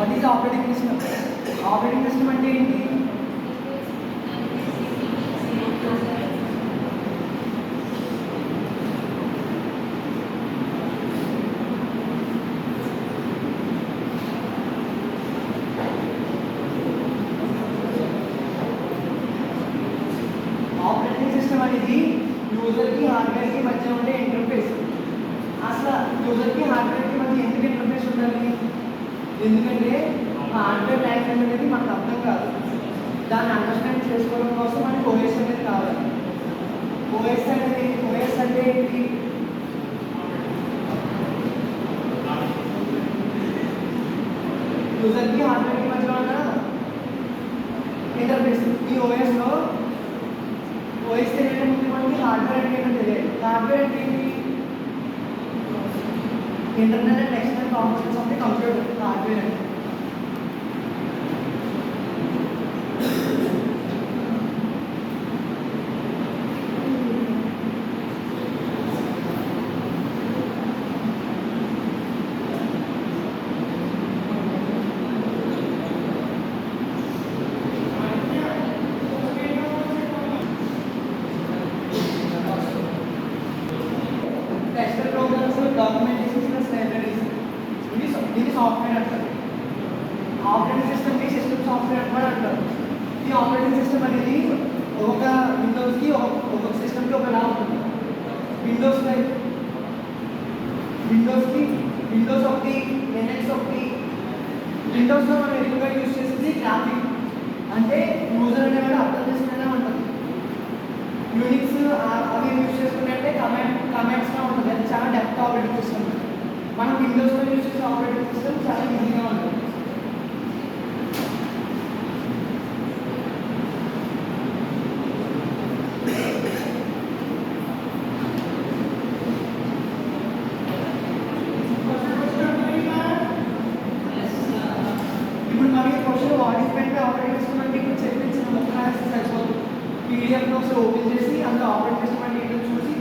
What is operating system? Operating system అంటే ఏంటి? Operating system అనేది యూజర్కి హార్డ్వేర్కి మధ్య ఉండే ఇంటర్ఫేస్. అసలు యూజర్కి హార్డ్వేర్కి మధ్య ఎందుకు ఇంటర్ఫేస్ ఉండాలి? ఎందుకంటే హార్డ్వేర్ లాంగ్వేజ్ అనేది మనకు అర్థం కాదు. దాన్ని అండర్స్టాండ్ చేసుకోవడం కోసం మనకి ఓఎస్ అనేది కావాలి. ఓఎస్ అంటే ఏంటి? యూజర్కి హార్డ్వేర్కి మధ్య ఉన్న ఇంటర్ఫేస్. ఈ ఓఎస్లో ఓఎస్ తెలియడం ముందు మనకి హార్డ్వేర్ అంటే ఏంటో తెలియాలి. హార్డ్వేర్ అంటే ఏంటి? Internal and external components of the computer hardware అంటే. Tester programs, documentation plus libraries, ఇది సాఫ్ట్వేర్ అంటారు. ఆపరేటింగ్ సిస్టమ్ని సిస్టమ్ సాఫ్ట్వేర్ అని కూడా అంటారు. ఈ ఆపరేటింగ్ సిస్టమ్ అనేది ఒక్కొక్క విండోస్కి ఒక్కొక్క సిస్టమ్కి ఒకలా ఉంటుంది. విండోస్ ఒకటి, లినక్స్ ఒకటి. విండోస్లో మనం ఎక్కువగా యూజ్ చేసేది గ్రాఫిక్, అంటే యూజర్ అనేవాడు అర్థం చేసుకునేలా ఉంటుంది. యూనిక్స్ అవి యూజ్ చేసుకున్నట్టే కమాండ్స్గా ఉంటుంది. అది చాలా డెప్త్ ఆపరేటింగ్ సిస్టమ్. మనం విండోస్లో యూజ్ చేసే ఆపరేటింగ్ సిస్టమ్ చాలా ఈజీగా ఉంటుంది. ఇప్పుడు మనకి question what is better operating system అంటే ఇప్పుడు చెప్పించిన ముఖ్య సరిపోతుంది. పీడిఎఫ్ ఒకసారి ఓపెన్ చేసి అందులో ఆపరేటింగ్ సిస్టమ్ అంటే ఏంటో చూసి